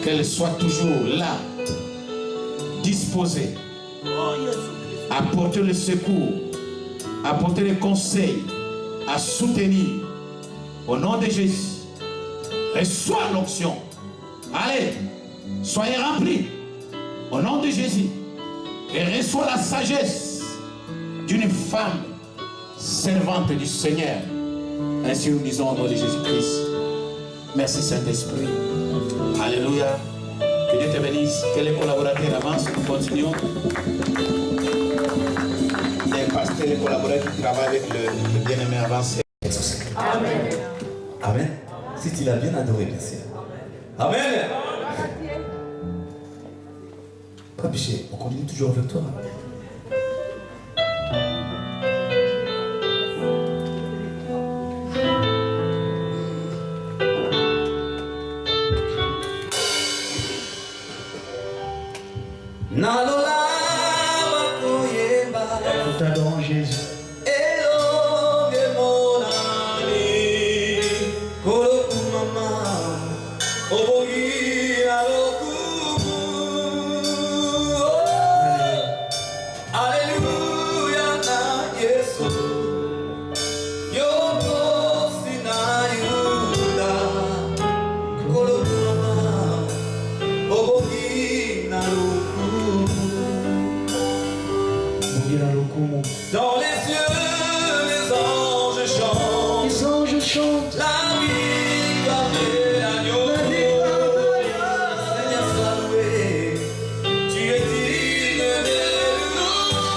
qu'elle soit toujours là, disposée à porter le secours, à porter les conseils, à soutenir. Au nom de Jésus, reçois l'onction. Allez, soyez remplis. Au nom de Jésus, et reçois la sagesse d'une femme servante du Seigneur. Ainsi nous disons au nom de Jésus-Christ. Merci Saint-Esprit. Alléluia. Que Dieu te bénisse. Que les collaborateurs avancent. Nous continuons. Les pasteurs, les collaborateurs qui travaillent avec le bien-aimé avancé. Amen. Amen. Si tu l'as bien adoré, bien sûr. Amen. Pas péché, on continue toujours avec toi. Nous t'adorons Jésus. Dans les cieux, les anges chantent. Les anges chantent. La victoire de l'agneau. Seigneur, sois loué. Tu es digne de louange.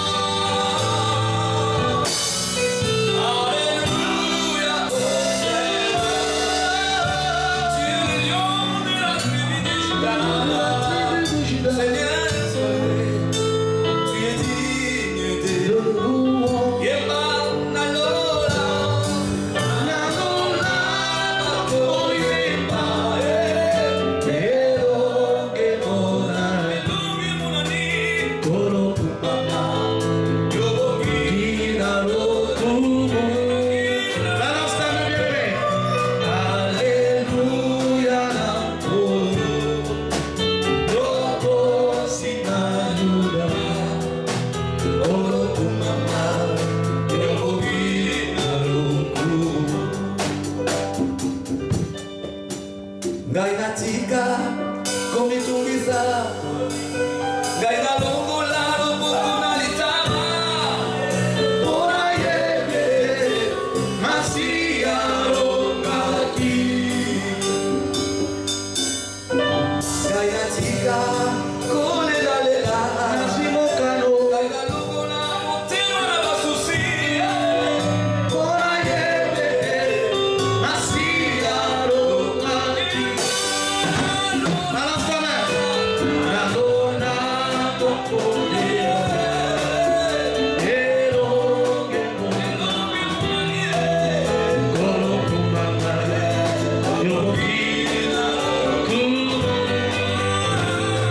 Alléluia, ô Seigneur. Tu es le lion de la tribu de Juda. Seigneur, sois loué. Tu es digne de louange.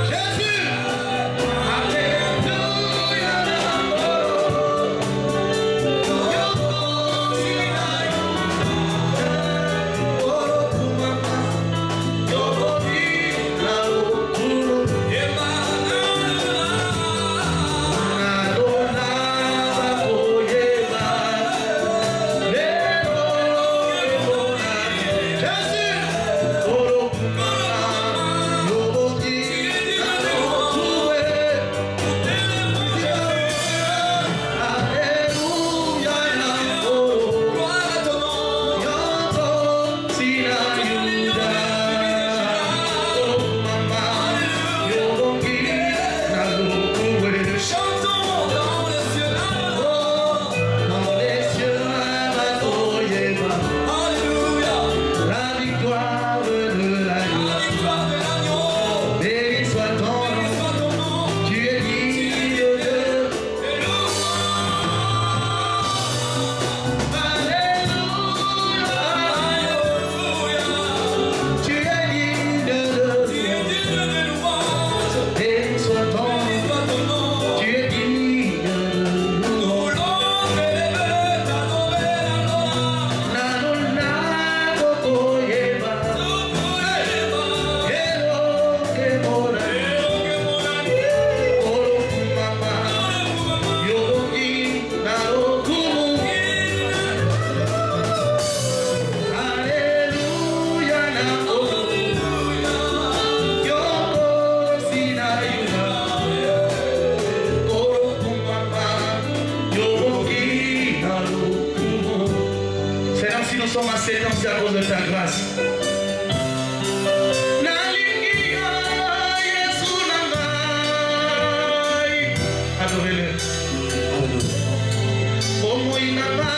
Jésus. sommes à cette c'est à cause de ta grâce. Adorez-le. Oh, moi, il n'a pas.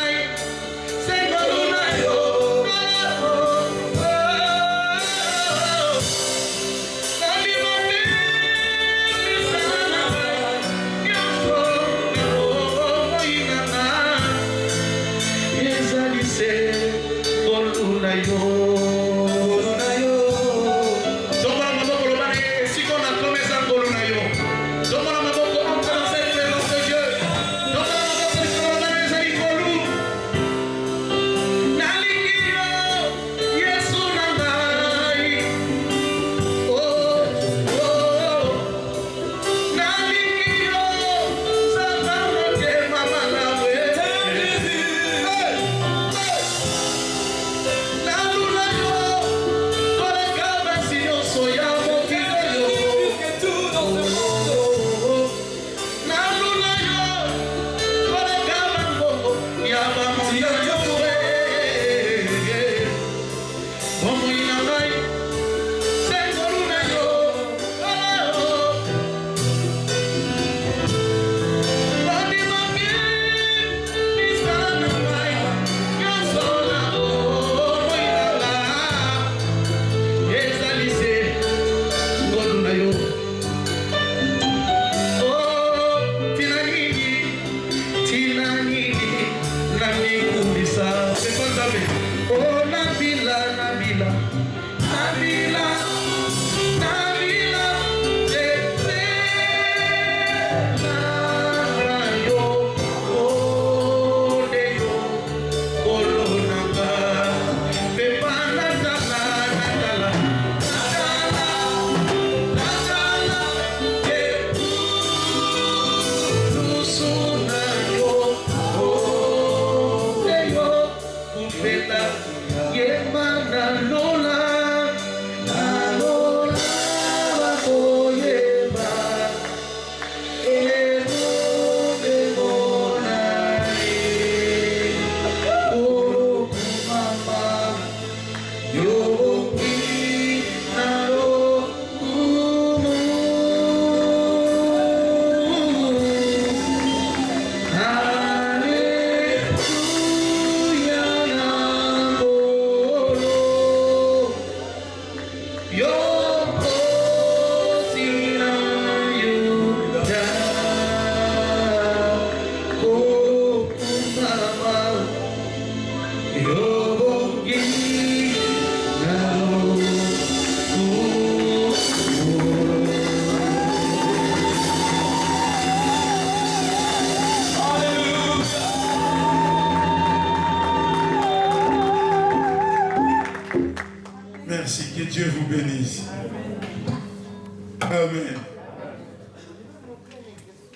Amen.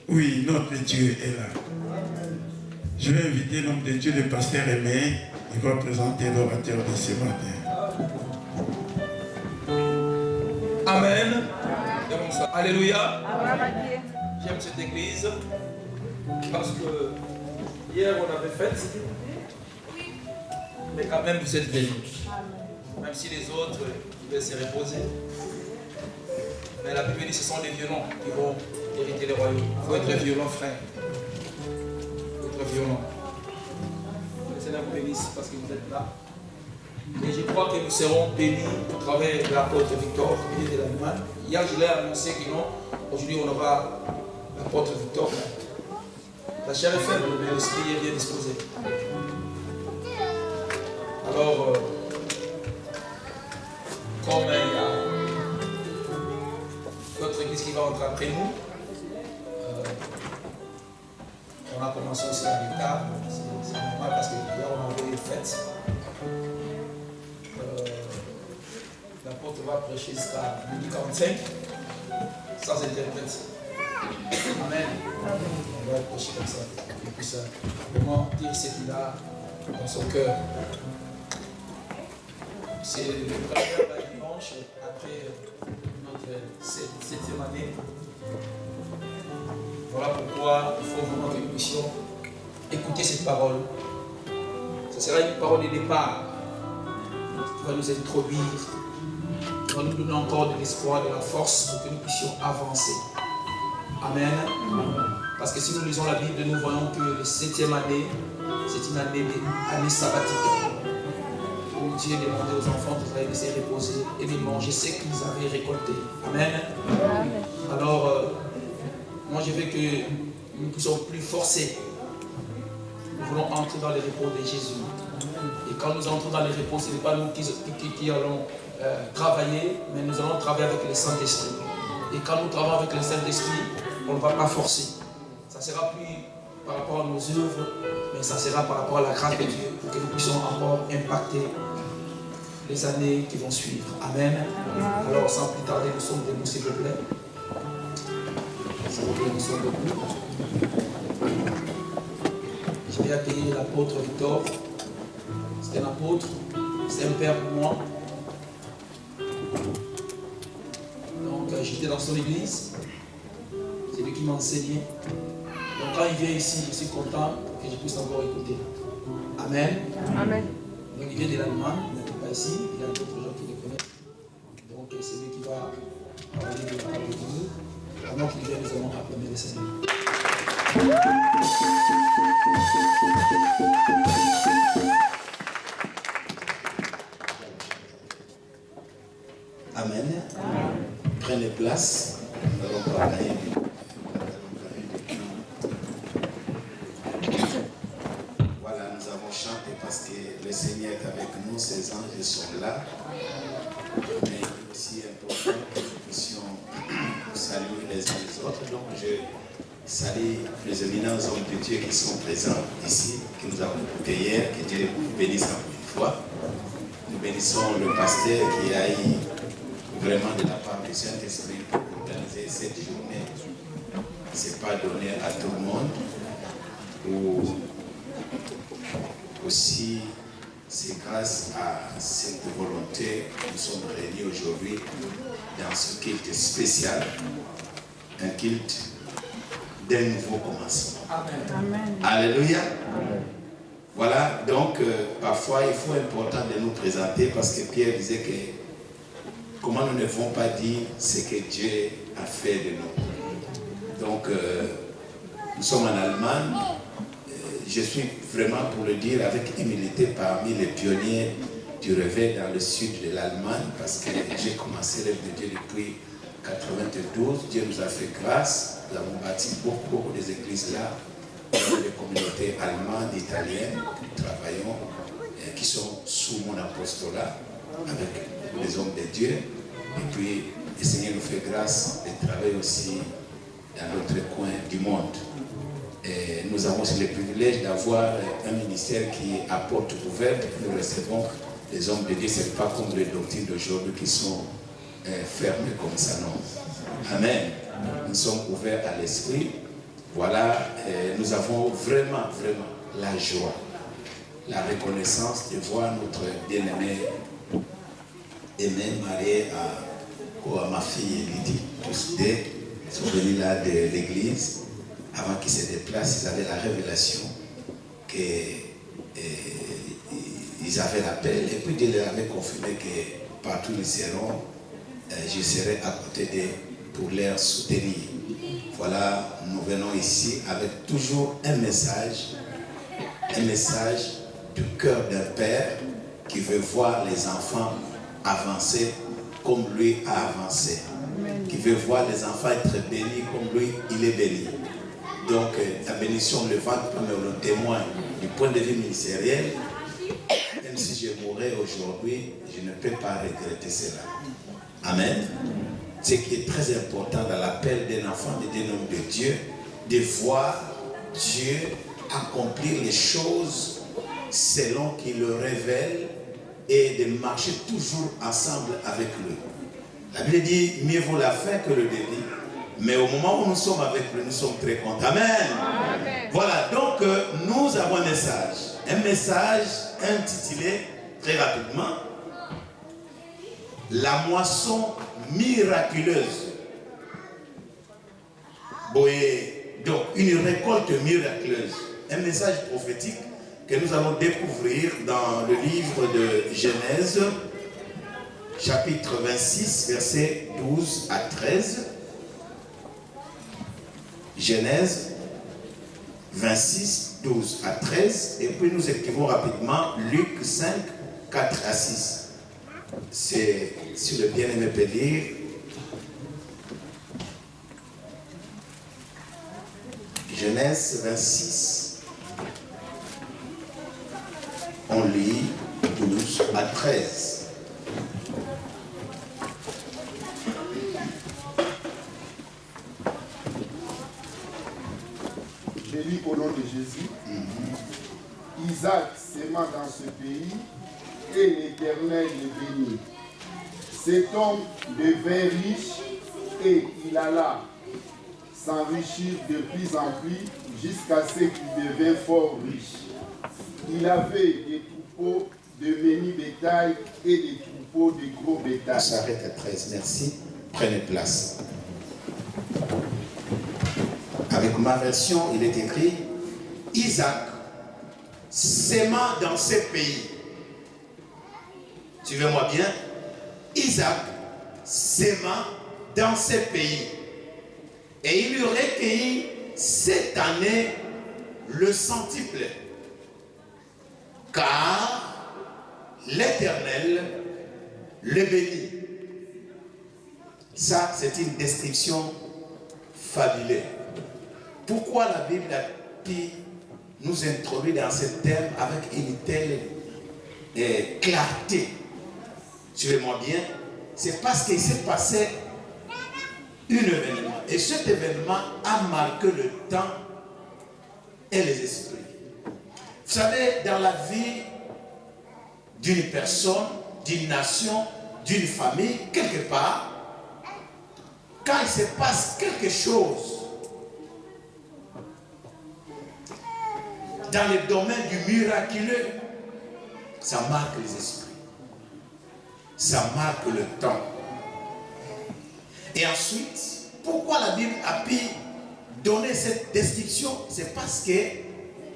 Oui, notre Dieu est là. Je vais inviter l'homme de Dieu, le pasteur Aimé. Il va présenter l'orateur de ce matin. Amen. Alléluia. J'aime cette église parce que hier on avait fête, mais quand même vous êtes venus. Même si les autres pouvaient se reposer. Mais la Bible dit que ce sont les violents qui vont hériter le royaume. Il faut être violent, frère. Il faut être violent. Que le Seigneur vous bénisse parce que vous êtes là. Et je crois que nous serons bénis au travers de l'apôtre Victor qui est de l'Allemagne. Hier, je l'ai annoncé que non. Aujourd'hui, on aura l'apôtre Victor. La chair est faible, mais l'esprit est bien disposé. Alors, comme il y a notre église qui va entrer après nous, on a commencé aussi à l'état. C'est normal parce que hier, on a envoyé une fête. L'apôtre va prêcher jusqu'à 12h45 sans interprète. Amen. On va prêcher comme ça. Il puisse vraiment dire ce qu'il a dans son cœur. C'est le premier dimanche après notre 7e année. Voilà pourquoi il faut vraiment que nous puissions écouter cette parole. Ce sera une parole de départ. tu vas nous introduire, tu vas nous donner encore de l'espoir, de la force pour que nous puissions avancer. Amen. Parce que si nous lisons la Bible, nous voyons que la 7e année, c'est une année sabbatique. Où Dieu demandait aux enfants de se reposer et de manger ce qu'ils avaient récolté. Amen. Alors, moi je veux que nous ne soyons plus forcés. Nous voulons entrer dans le repos de Jésus. Et quand nous entrons dans le repos, ce n'est pas nous qui allons travailler, mais nous allons travailler avec le Saint-Esprit. Et quand nous travaillons avec le Saint-Esprit, on ne va pas forcer. Ça ne sera plus par rapport à nos œuvres, mais ça sera par rapport à la grâce de Dieu pour que nous puissions encore impacter les années qui vont suivre. Amen. Alors, sans plus tarder, nous sommes debout, s'il vous plaît. S'il vous plaît, nous sommes debout. Je vais accueillir l'apôtre Victor. C'est un apôtre, c'est un père pour moi. Donc, j'étais dans son église. C'est lui qui m'a enseigné. Donc, quand il vient ici, je suis content que je puisse encore écouter. Amen. Amen. Donc, il vient de l'Allemagne, il n'était pas ici. Il y a d'autres gens qui le connaissent. Donc, c'est lui qui va parler de la parole de Dieu. Avant qu'il vienne, nous allons acclamer le Seigneur. Amen. Prenez place. Nous allons parler. Voilà, nous avons chanté parce que le Seigneur est avec nous, ses anges sont là. Mais il est aussi important que nous puissions saluer les uns les autres. Donc je salue les éminents hommes de Dieu qui sont présents ici, que nous avons écoutés hier, que Dieu bénisse encore une fois. Nous bénissons le pasteur qui a eu vraiment de la part du Saint-Esprit pour organiser cette journée. Ce n'est pas donné à tout le monde. Ou aussi, c'est grâce à cette volonté que nous sommes réunis aujourd'hui dans ce culte spécial, un culte d'un nouveau commencement. Amen. Alléluia. Amen. Voilà, donc parfois il faut important de nous présenter parce que Pierre disait que comment nous ne devons pas dire ce que Dieu a fait de nous. Donc nous sommes en Allemagne. Je suis vraiment, pour le dire avec humilité, parmi les pionniers du réveil dans le sud de l'Allemagne parce que j'ai commencé l'œuvre de Dieu depuis 92. Dieu nous a fait grâce. Nous avons bâti beaucoup des églises là. Nous avons des communautés allemandes, italiennes, que nous travaillons, qui sont sous mon apostolat avec les hommes de Dieu. Et puis, le Seigneur nous fait grâce de travailler aussi dans notre coin du monde. Et nous avons aussi le privilège d'avoir un ministère qui est à porte ouverte. Nous recevons les hommes de Dieu. Ce n'est pas comme les doctrines d'aujourd'hui qui sont fermées comme ça, non. Amen. Nous sommes ouverts à l'esprit. Voilà, nous avons vraiment la joie, la reconnaissance de voir notre bien-aimé marié à ma fille Lydie. Tous deux sont venus là de l'église. Avant qu'ils se déplacent, ils avaient la révélation qu'ils avaient l'appel. Et puis Dieu leur avait confirmé que partout où ils seront, je serai à côté d'eux pour les soutenir. Voilà, nous venons ici avec toujours un message du cœur d'un père qui veut voir les enfants avancer comme lui a avancé. Amen. Qui veut voir les enfants être bénis comme lui, il est béni. Donc, la bénédiction levante pour le témoin du point de vue ministériel. Même si je mourrais aujourd'hui, je ne peux pas regretter cela. Amen. Ce qui est très important dans l'appel d'un enfant et d'un homme de Dieu, de voir Dieu accomplir les choses selon qu'il le révèle et de marcher toujours ensemble avec lui. La Bible dit, mieux vaut la fin que le début. Mais au moment où nous sommes avec lui, nous sommes très contents. Amen. Amen. Voilà, donc nous avons un message intitulé très rapidement la moisson miraculeuse. Donc une récolte miraculeuse. Un message prophétique que nous allons découvrir dans le livre de Genèse, chapitre 26, versets 12 à 13. Genèse 26, 12 à 13. Et puis nous écrivons rapidement Luc 5, 4 à 6. C'est sur le bien-aimé peut lire. Genèse 26. On lit 12 à 13. Je lis au nom de Jésus. Isaac s'aima dans ce pays et l'Éternel le bénit. Cet homme devint riche et il alla s'enrichir de plus en plus jusqu'à ce qu'il devint fort riche. Il avait des troupeaux de menu bétail et des troupeaux de gros bétail. On s'arrête à 13, merci. Prenez place. Avec ma version, il est écrit Isaac s'aima dans ce pays. Suivez-moi bien. Isaac s'aima dans ce pays. Et il eut recueilli cette année le centuple. Car l'Éternel le bénit. Ça, c'est une description fabuleuse. Pourquoi la Bible a pu nous introduire dans ce thème avec une telle clarté? Suivez-moi bien. C'est parce qu'il s'est passé un événement. Et cet événement a marqué le temps et les esprits. Vous savez, dans la vie d'une personne, d'une nation, d'une famille, quelque part, quand il se passe quelque chose dans le domaine du miraculeux, ça marque les esprits. Ça marque le temps. Et ensuite, pourquoi la Bible a pu donner cette description? C'est parce que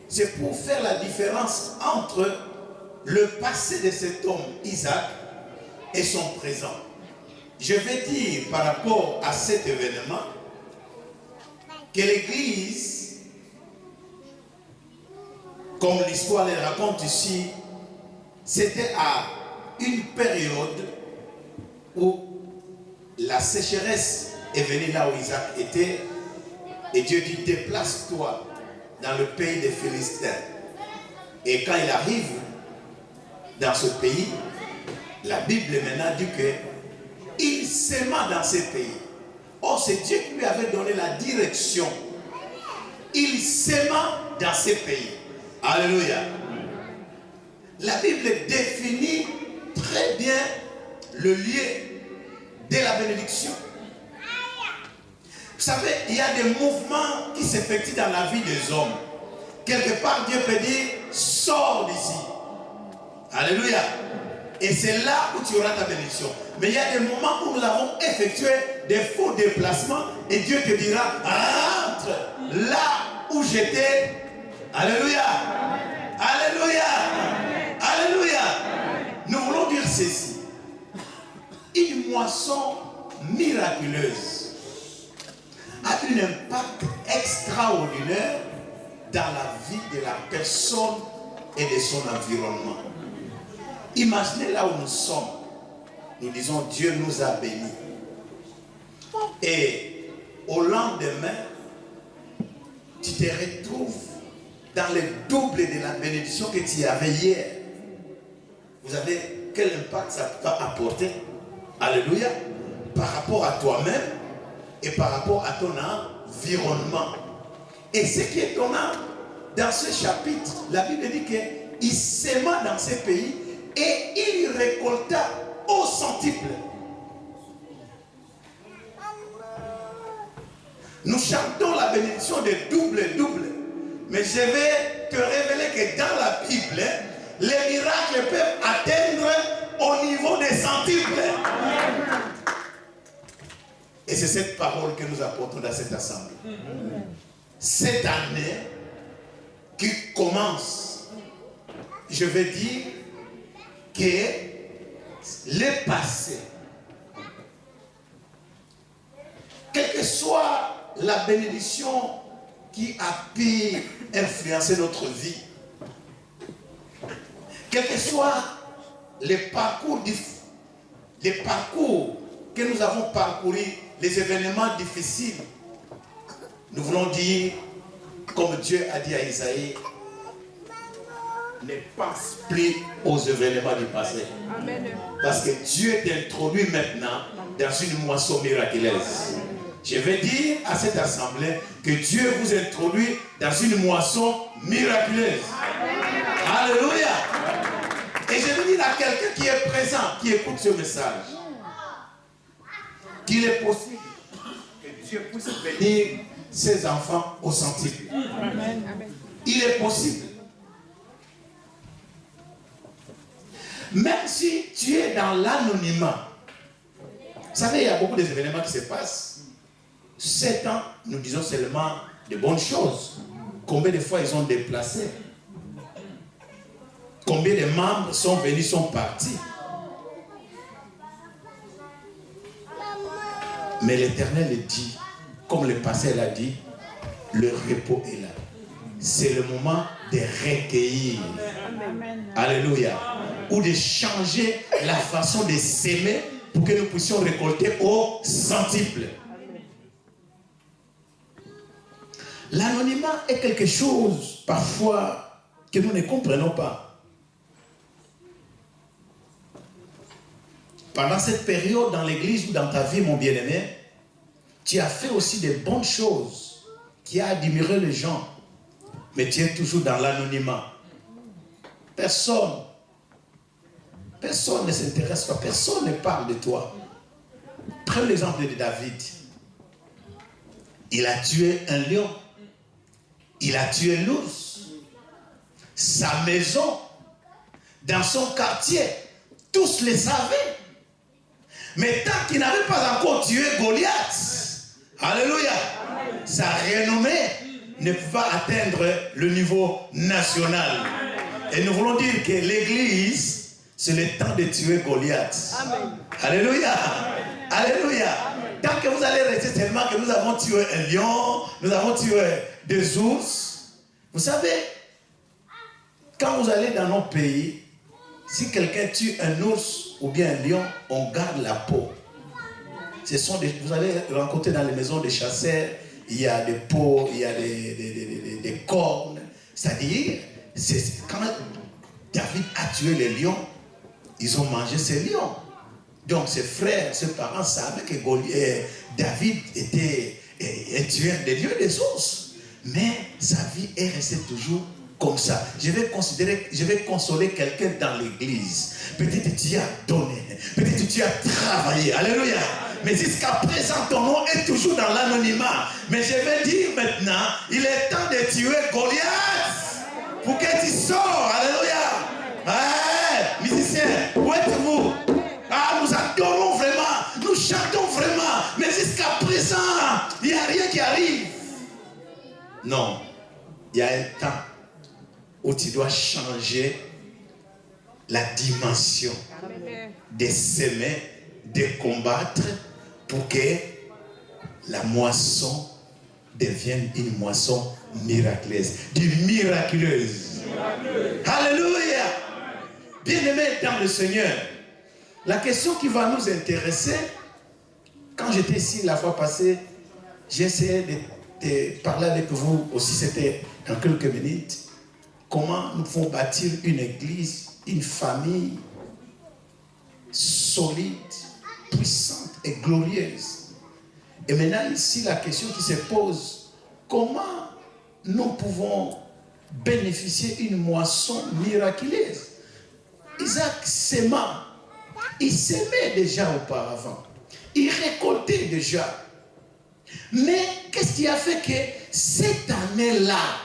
c'est pour faire la différence entre le passé de cet homme, Isaac, et son présent. Je vais dire par rapport à cet événement que l'Église, comme l'histoire les raconte ici, c'était à une période où la sécheresse est venue là où Isaac était, et Dieu dit: déplace-toi dans le pays des Philistins. Et quand il arrive dans ce pays, la Bible maintenant dit que il s'aima dans ce pays. Or, c'est Dieu qui lui avait donné la direction. Il s'aima dans ce pays. Alléluia. La Bible définit très bien le lieu de la bénédiction. Vous savez, il y a des mouvements qui s'effectuent dans la vie des hommes. Quelque part, Dieu peut dire: sors d'ici. Alléluia. Et c'est là où tu auras ta bénédiction. Mais il y a des moments où nous avons effectué des faux déplacements et Dieu te dira: rentre là où j'étais. Alléluia. Alléluia. Alléluia. Nous voulons dire ceci. Une moisson miraculeuse a un impact extraordinaire dans la vie de la personne et de son environnement. Imaginez là où nous sommes. Nous disons: Dieu nous a bénis. Et au lendemain, tu te retrouves dans le double de la bénédiction que tu avais hier. Vous savez quel impact ça peut apporter? Alléluia. Par rapport à toi-même et par rapport à ton environnement. Et ce qui est étonnant, dans ce chapitre, la Bible dit qu'il s'aima dans ce pays et il récolta au centuple. Nous chantons la bénédiction de double. Mais je vais te révéler que dans la Bible, les miracles peuvent atteindre au niveau des centuples. Et c'est cette parole que nous apportons dans cette assemblée. Cette année qui commence je veux dire que le passé, quelle que soit la bénédiction qui a pu influencer notre vie, quel que soit les parcours que nous avons parcourus, les événements difficiles, nous voulons dire, comme Dieu a dit à Isaïe, ne pense plus aux événements du passé. Amen. Parce que Dieu t'introduit maintenant dans une moisson miraculeuse. Je vais dire à cette assemblée que Dieu vous introduit dans une moisson miraculeuse. Alléluia. Et je veux dire à quelqu'un qui est présent, qui écoute ce message, qu'il est possible que Dieu puisse bénir ses enfants au centime. Il est possible. Même si tu es dans l'anonymat. Vous savez, il y a beaucoup d'événements qui se passent. 7 ans, nous disons seulement de bonnes choses. Combien de fois ils ont déplacé? Combien de membres sont venus, sont partis? Mais l'Éternel dit, comme le passé l'a dit, le repos est là. C'est le moment de recueillir. Alléluia. Ou de changer la façon de s'aimer pour que nous puissions récolter au centuple. L'anonymat est quelque chose parfois que nous ne comprenons pas. Pendant cette période dans l'église ou dans ta vie, mon bien-aimé, tu as fait aussi de bonnes choses qui a admiré les gens, mais tu es toujours dans l'anonymat. Personne ne s'intéresse pas, personne ne parle de toi. Prenez l'exemple de David. Il a tué un lion. Il a tué l'ours. Sa maison, dans son quartier, tous le savaient. Mais tant qu'il n'avait pas encore tué Goliath, alléluia, sa renommée ne pouvait pas atteindre le niveau national. Et nous voulons dire que l'église, c'est le temps de tuer Goliath. Amen. Alléluia. Alléluia. Tant que vous allez rester tellement que nous avons tué un lion, nous avons tué des ours. Vous savez, quand vous allez dans nos pays, si quelqu'un tue un ours ou bien un lion, on garde la peau. Vous allez rencontrer dans les maisons des chasseurs, il y a des peaux, il y a des cornes. C'est-à-dire, quand David a tué les lions, ils ont mangé ces lions. Donc ses frères, ses parents savaient que David était tueur des lions et des ours. Mais sa vie est restée toujours comme ça. Je vais consoler quelqu'un dans l'église. Peut-être tu as donné, peut-être tu as travaillé. Alléluia. Mais jusqu'à présent, ton nom est toujours dans l'anonymat. Mais je vais dire maintenant, il est temps de tuer Goliath pour que tu sors. Alléluia. Ah, musiciens, où êtes-vous? Ah, nous adorons vraiment, nous chantons vraiment, mais jusqu'à présent, il n'y a rien qui arrive. Non, il y a un temps où tu dois changer la dimension de s'aimer, de combattre pour que la moisson devienne une moisson miraculeuse. Du miraculeuse. Alléluia. Bien-aimés dans le Seigneur, la question qui va nous intéresser, quand j'étais ici la fois passée, j'ai essayé de parler avec vous aussi, c'était dans quelques minutes, comment nous pouvons bâtir une église, une famille solide, puissante et glorieuse. Et maintenant ici, la question qui se pose, comment nous pouvons bénéficier d'une moisson miraculeuse? Isaac s'aimait. Il s'aimait déjà auparavant. Il récoltait déjà. Mais qu'est-ce qui a fait que cette année-là,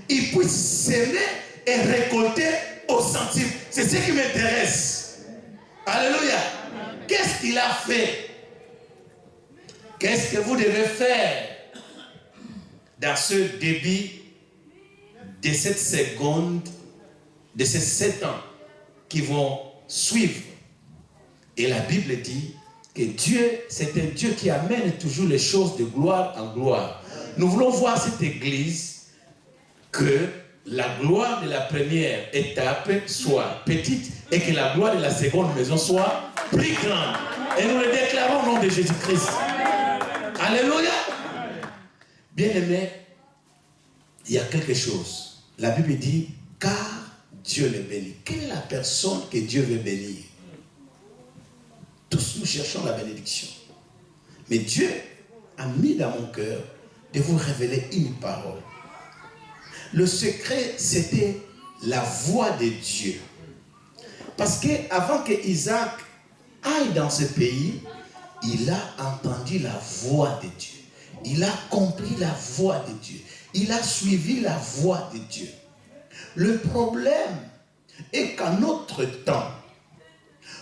il puisse s'aimer et récolter au centime? C'est ce qui m'intéresse. Alléluia. Qu'est-ce qu'il a fait? Qu'est-ce que vous devez faire dans ce début de cette seconde de ces 7 ans qui vont suivre. Et la Bible dit que Dieu, c'est un Dieu qui amène toujours les choses de gloire en gloire. Nous voulons voir cette église que la gloire de la première étape soit petite et que la gloire de la seconde maison soit plus grande. Et nous le déclarons au nom de Jésus-Christ. Alléluia. Bien-aimés, il y a quelque chose. La Bible dit, car Dieu le bénit. Quelle est la personne que Dieu veut bénir? Tous nous cherchons la bénédiction. Mais Dieu a mis dans mon cœur de vous révéler une parole. Le secret, c'était la voix de Dieu. Parce qu'avant que Isaac aille dans ce pays, il a entendu la voix de Dieu. Il a compris la voix de Dieu. Il a suivi la voix de Dieu. Le problème est qu'en notre temps,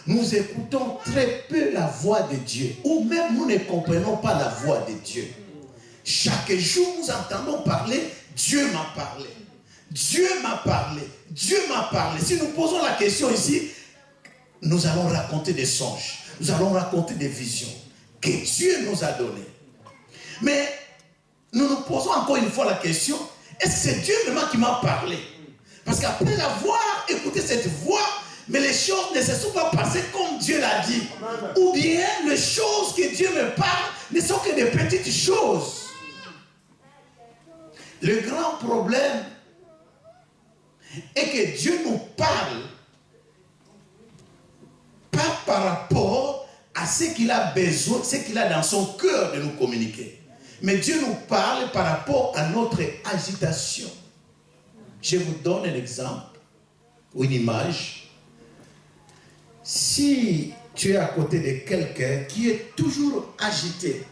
nous écoutons très peu la voix de Dieu, ou même nous ne comprenons pas la voix de Dieu. Chaque jour, nous entendons parler, Dieu m'a parlé. Dieu m'a parlé. Dieu m'a parlé. Si nous posons la question ici, nous allons raconter des songes. Nous allons raconter des visions que Dieu nous a données. Mais nous nous posons encore une fois la question, est-ce que c'est Dieu vraiment qui m'a parlé? Parce qu'après avoir écouté cette voix, mais les choses ne se sont pas passées comme Dieu l'a dit. Ou bien les choses que Dieu me parle ne sont que des petites choses. Le grand problème est que Dieu nous parle pas par rapport à ce qu'il a besoin, ce qu'il a dans son cœur de nous communiquer. Mais Dieu nous parle par rapport à notre agitation. Je vous donne un exemple ou une image. Si tu es à côté de quelqu'un qui est toujours agité,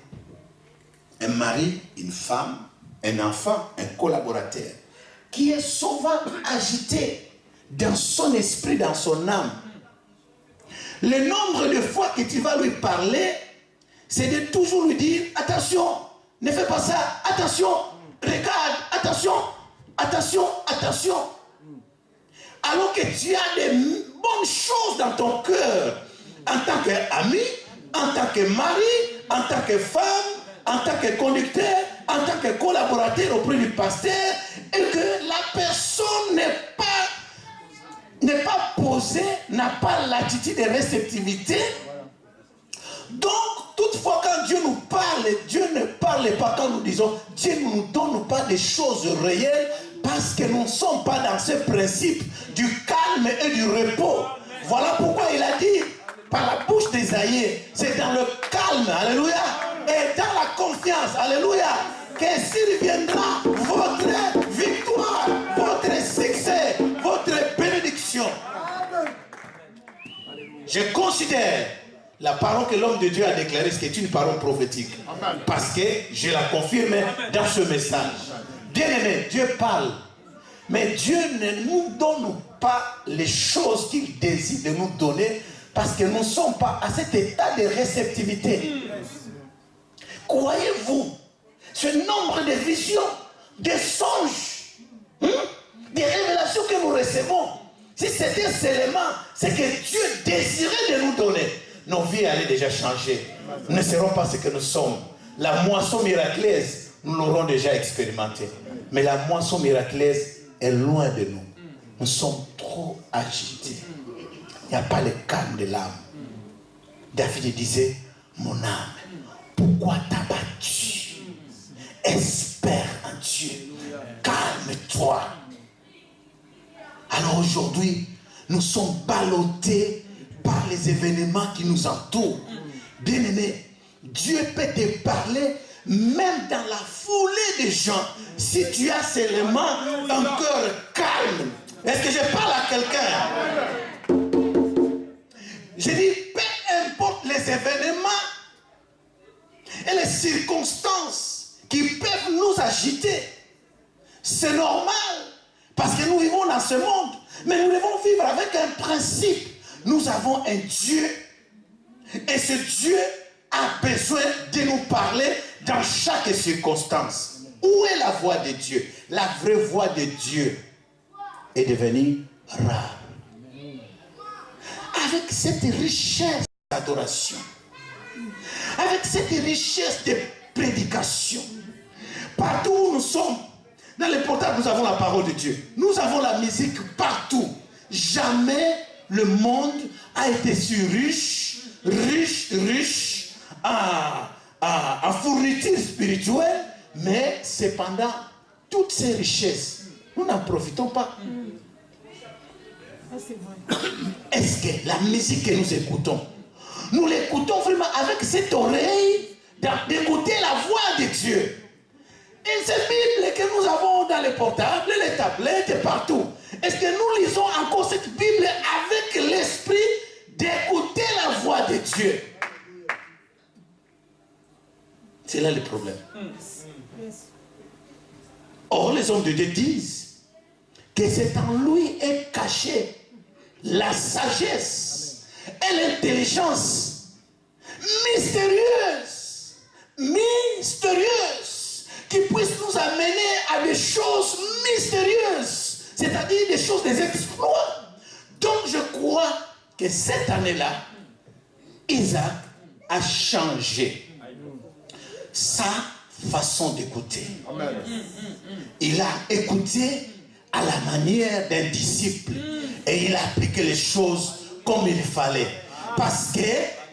un mari, une femme, un enfant, un collaborateur, qui est souvent agité dans son esprit, dans son âme, le nombre de fois que tu vas lui parler, c'est de toujours lui dire, attention, ne fais pas ça, attention, regarde, attention, attention, attention. Alors que tu as des bonnes choses dans ton cœur, en tant qu'ami, en tant que mari, en tant que femme, en tant que conducteur, en tant que collaborateur auprès du pasteur, et que la personne n'est pas posée, n'a pas l'attitude de réceptivité. Donc, toutefois, quand Dieu nous parle, Dieu ne parle pas quand nous disons, Dieu ne nous donne pas des choses réelles, parce que nous ne sommes pas dans ce principe du calme et du repos. Voilà pourquoi il a dit, par la bouche d'Ésaïe, c'est dans le calme, alléluia, et dans la confiance, alléluia, que s'il viendra votre victoire, votre succès, votre bénédiction. Je considère la parole que l'homme de Dieu a déclarée, c'est une parole prophétique. Parce que je la confirme dans ce message. Bien-aimé, Dieu parle. Mais Dieu ne nous donne pas les choses qu'il désire de nous donner parce que nous ne sommes pas à cet état de réceptivité. Croyez-vous, ce nombre de visions, de songes, des révélations que nous recevons, si c'était seulement ce que Dieu désirait de nous donner, nos vies allaient déjà changer. Nous ne serons pas ce que nous sommes. La moisson miraculeuse, nous l'aurons déjà expérimentée. Mais la moisson miraculeuse est loin de nous. Nous sommes trop agités. Il n'y a pas le calme de l'âme. David disait, mon âme, pourquoi t'as-tu? Espère en Dieu. Calme-toi. Alors aujourd'hui, nous sommes ballottés par les événements qui nous entourent. Bien-aimé, Dieu peut te parler même dans la foulée des gens, si tu as seulement un cœur calme. Est-ce que je parle à quelqu'un? Je dis, peu importe les événements et les circonstances qui peuvent nous agiter, c'est normal, parce que nous vivons dans ce monde, mais nous devons vivre avec un principe. Nous avons un Dieu, et ce Dieu a besoin de nous parler dans chaque circonstance. Où est la voix de Dieu? La vraie voix de Dieu est de venir rare. Avec cette richesse d'adoration, avec cette richesse de prédication, partout où nous sommes, dans les portables, nous avons la parole de Dieu. Nous avons la musique partout. Jamais le monde a été si riche en fourniture spirituelle, mais cependant, toutes ces richesses, nous n'en profitons pas. Est-ce que la musique que nous écoutons, nous l'écoutons vraiment avec cette oreille d'écouter la voix de Dieu? Et cette Bible que nous avons dans les portables, les tablettes et partout, est-ce que nous lisons encore cette Bible avec l'esprit d'écouter la voix de Dieu? C'est là le problème. Or, les hommes de Dieu disent que c'est en lui est cachée la sagesse et l'intelligence mystérieuse, qui puissent nous amener à des choses mystérieuses, c'est-à-dire des choses, des exploits. Donc je crois que cette année-là, Isaac a changé sa façon d'écouter. Il a écouté à la manière d'un disciple et il a appliqué les choses comme il fallait. Parce que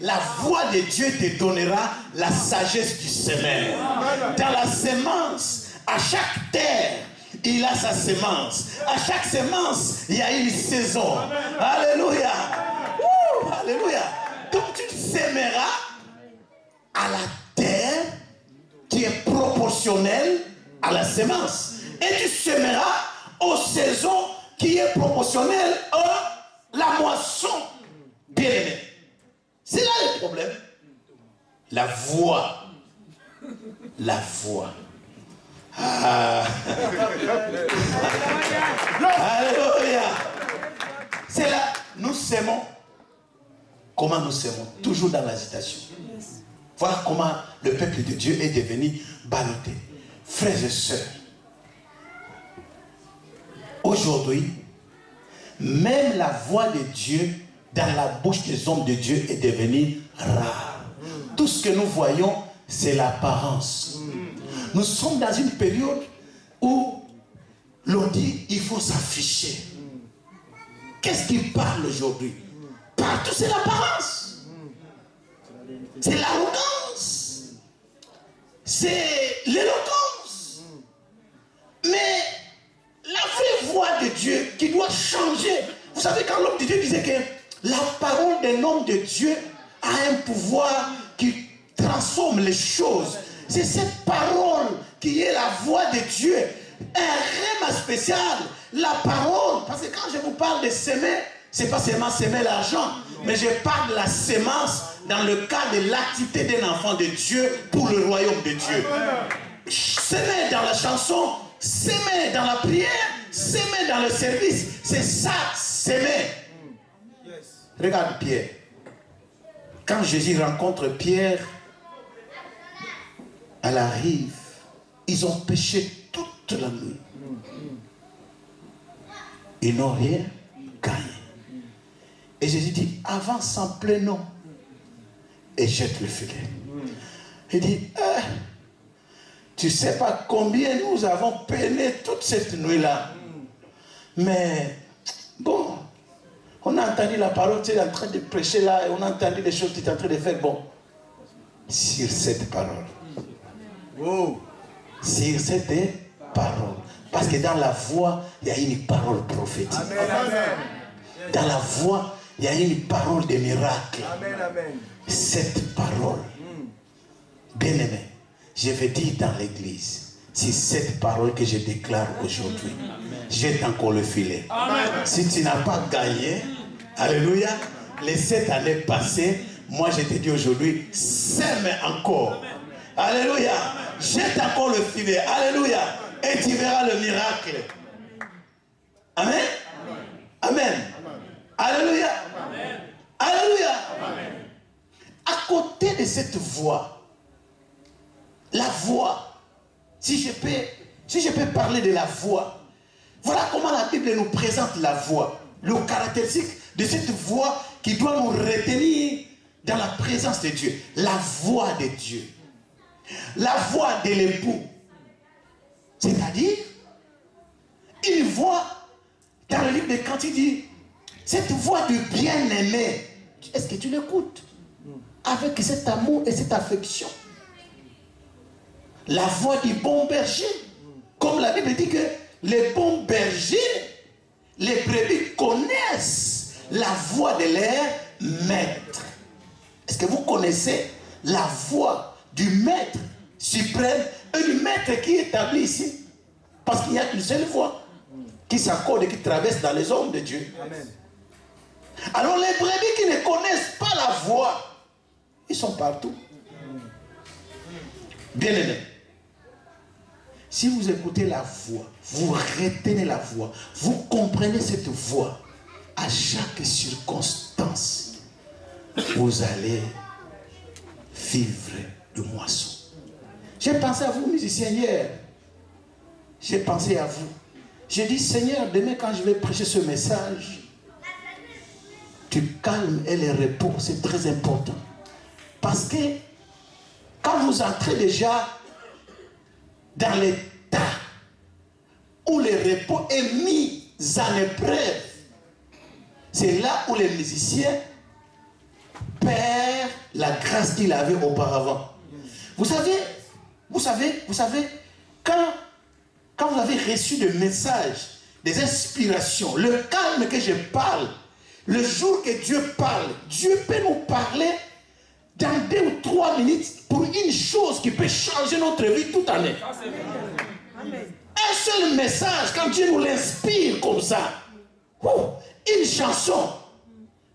la voix de Dieu te donnera la sagesse du semeur. Dans la semence, à chaque terre, il a sa semence. À chaque semence, il y a une saison. Alléluia. Alléluia. Donc tu sèmeras à la terre qui est proportionnelle à la semence. Et tu sèmeras aux saisons qui est proportionnelle à la moisson. Bien aimé. C'est là le problème. La voix. La voix. Ah. Alléluia. C'est là. Nous s'aimons. Comment nous s'aimons? Toujours dans l'agitation. Voilà comment le peuple de Dieu est devenu ballotté. Frères et sœurs, aujourd'hui, même la voix de Dieu dans la bouche des hommes de Dieu est devenue rare. Tout ce que nous voyons, c'est l'apparence. Nous sommes dans une période où l'on dit il faut s'afficher. Qu'est-ce qui parle aujourd'hui? Partout, c'est l'apparence. C'est l'arrogance. C'est l'éloquence. Mais la vraie voix de Dieu qui doit changer. Vous savez, quand l'homme de Dieu disait que la parole d'un homme de Dieu a un pouvoir qui transforme les choses. C'est cette parole qui est la voix de Dieu. Un rhéma spécial. La parole. Parce que quand je vous parle de semer, c'est pas seulement semer l'argent, mais je parle de la sémence dans le cas de l'activité d'un enfant de Dieu pour le royaume de Dieu. Semer dans la chanson, semer dans la prière, semer dans le service, c'est ça, semer. Regarde Pierre. Quand Jésus rencontre Pierre à la rive, ils ont péché toute la nuit. Ils n'ont rien gagné. Et Jésus dit, avance en plein eau et jette le filet. Il dit, tu ne sais pas combien nous avons peiné toute cette nuit-là. Mais bon, on a entendu la parole, tu es en train de prêcher là, et on a entendu les choses que tu es en train de faire. Bon, sur cette parole. Wow. Sur cette parole. Parce que dans la voix, il y a une parole prophétique. Amen. Dans la voix, il y a une parole de miracle. Amen, amen. Cette parole, bien aimé, je vais dire dans l'église, c'est cette parole que je déclare aujourd'hui. Jette encore le filet. Amen. Si tu n'as pas gagné, alléluia, les 7 années passées, moi je te dis aujourd'hui, sème encore. Amen. Alléluia. Jette encore le filet. Alléluia. Et tu verras le miracle. Amen. Amen. Amen. Alléluia. Amen. Alléluia. Amen. À côté de cette voix, la voix, si je peux parler de la voix, voilà comment la Bible nous présente la voix. le caractéristique de cette voix qui doit nous retenir dans la présence de Dieu. La voix de Dieu. La voix de l'époux. C'est-à-dire, une voix, dans le livre de Cantiques, dit, cette voix du bien-aimé, est-ce que tu l'écoutes? Avec cet amour et cette affection. La voix du bon berger. Comme la Bible dit que les bons bergers, les brebis connaissent la voix de leur maître. Est-ce que vous connaissez la voix du maître suprême et du maître qui est établi ici? Parce qu'il y a une seule voix qui s'accorde et qui traverse dans les hommes de Dieu. Amen. Alors les brebis qui ne connaissent pas la voix, ils sont partout. Bien-aimés, si vous écoutez la voix, vous retenez la voix, vous comprenez cette voix, à chaque circonstance, vous allez vivre de moisson. J'ai pensé à vous, musiciens, hier. J'ai pensé à vous. J'ai dit, Seigneur, demain quand je vais prêcher ce message, du calme et le repos, c'est très important. Parce que quand vous entrez déjà dans l'état où le repos est mis en épreuve, c'est là où les musiciens perdent la grâce qu'il avait auparavant. Vous savez, quand vous avez reçu des messages, des inspirations, le calme que je parle, le jour que Dieu parle, Dieu peut nous parler dans 2 ou 3 minutes pour une chose qui peut changer notre vie toute l'année. Un seul message, quand Dieu nous l'inspire comme ça, une chanson.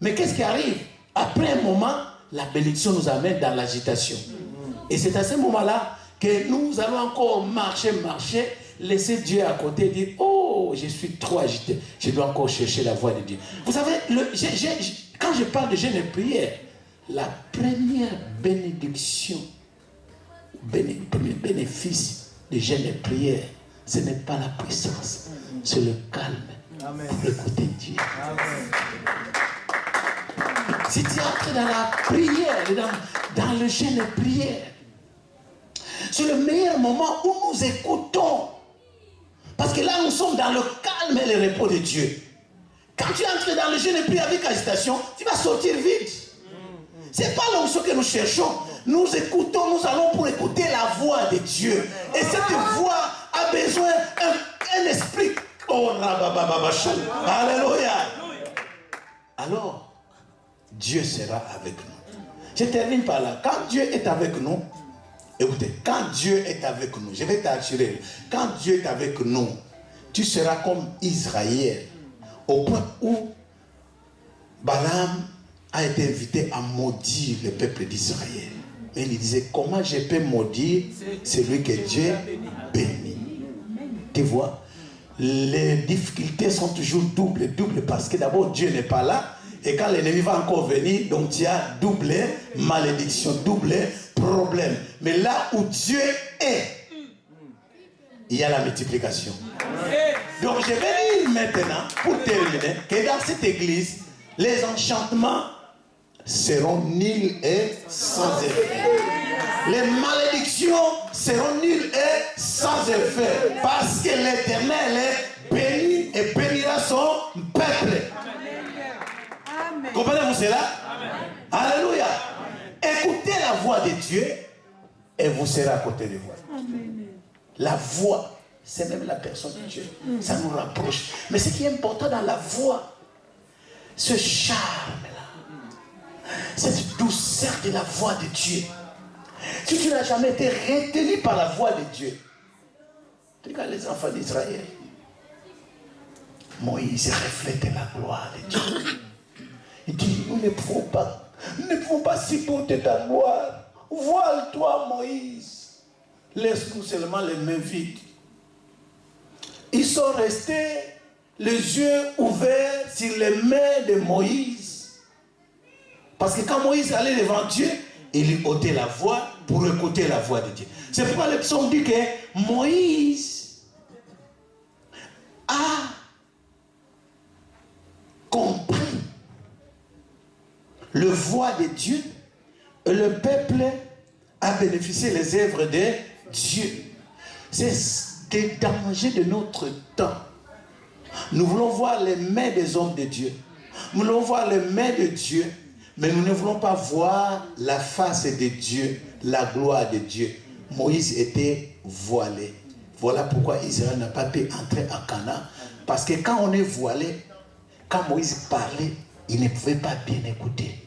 Mais qu'est-ce qui arrive? Après un moment, la bénédiction nous amène dans l'agitation. Et c'est à ce moment-là que nous allons encore marcher, laisser Dieu à côté et dire, oh, je suis trop agité, je dois encore chercher la voix de Dieu. Vous savez, quand je parle de jeûne et prière, la première bénédiction, premier bénéfice de jeûne et prière, ce n'est pas la puissance, c'est le calme. Amen. Pour écouter Dieu. Amen. Si tu entres dans la prière, dans le jeûne et prière, c'est le meilleur moment où nous écoutons. Parce que là, nous sommes dans le calme et le repos de Dieu. Quand tu entres dans le jeûne et prière avec agitation, tu vas sortir vite. Ce n'est pas l'onction que nous cherchons. Nous écoutons, nous allons pour écouter la voix de Dieu. Et cette voix a besoin d'un esprit. Oh, alléluia. Alors, Dieu sera avec nous. Je termine par là. Quand Dieu est avec nous, écoutez, quand Dieu est avec nous, je vais t'assurer, quand Dieu est avec nous, tu seras comme Israël, au point où Balaam a été invité à maudire le peuple d'Israël. Et il disait, comment je peux maudire celui que Dieu bénit? Tu vois, les difficultés sont toujours doubles, parce que d'abord Dieu n'est pas là, et quand l'ennemi va encore venir, donc il y a double malédiction, double problème. Mais là où Dieu est, il y a la multiplication. Donc je vais dire maintenant, pour terminer, que dans cette église, les enchantements seront nuls et sans effet. Les malédictions seront nulles et sans effet. Parce que l'Éternel est béni et bénira son peuple. Comprenez-vous cela? Amen. Alléluia. Amen. Écoutez la voix de Dieu et vous serez à côté de vous. Amen. La voix, c'est même la personne de Dieu. Ça nous rapproche. Mais ce qui est important dans la voix, ce charme-là, cette douceur de la voix de Dieu. Si tu n'as jamais été retenu par la voix de Dieu, regarde les enfants d'Israël. Moïse reflète la gloire de Dieu. Il dit, nous ne pouvons pas supporter ta gloire. Voile-toi, Moïse. Laisse-nous seulement les mains vides. Ils sont restés les yeux ouverts sur les mains de Moïse. Parce que quand Moïse allait devant Dieu, il lui ôtait la voix pour écouter la voix de Dieu. C'est pourquoi le psaume dit que Moïse a le voix de Dieu et le peuple a bénéficié des œuvres de Dieu. C'est le danger de notre temps. Nous voulons voir les mains des hommes de Dieu. Nous voulons voir les mains de Dieu, mais nous ne voulons pas voir la face de Dieu, la gloire de Dieu. Moïse était voilé. Voilà pourquoi Israël n'a pas pu entrer à Canaan. Parce que quand on est voilé, quand Moïse parlait, il ne pouvait pas bien écouter.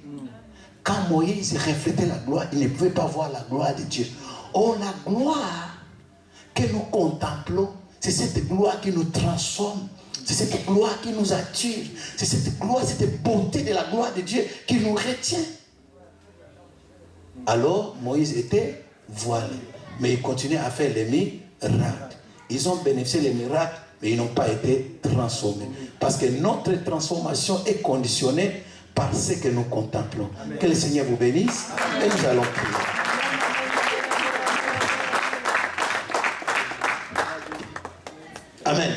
Quand Moïse reflétait la gloire, il ne pouvait pas voir la gloire de Dieu. Oh, la gloire que nous contemplons, c'est cette gloire qui nous transforme. C'est cette gloire qui nous attire. C'est cette gloire, cette beauté de la gloire de Dieu qui nous retient. Alors, Moïse était voilé. Mais il continuait à faire les miracles. Ils ont bénéficié des miracles, mais ils n'ont pas été transformés. Parce que notre transformation est conditionnée par ce que nous contemplons. Amen. Que le Seigneur vous bénisse. Et nous allons prier. Amen.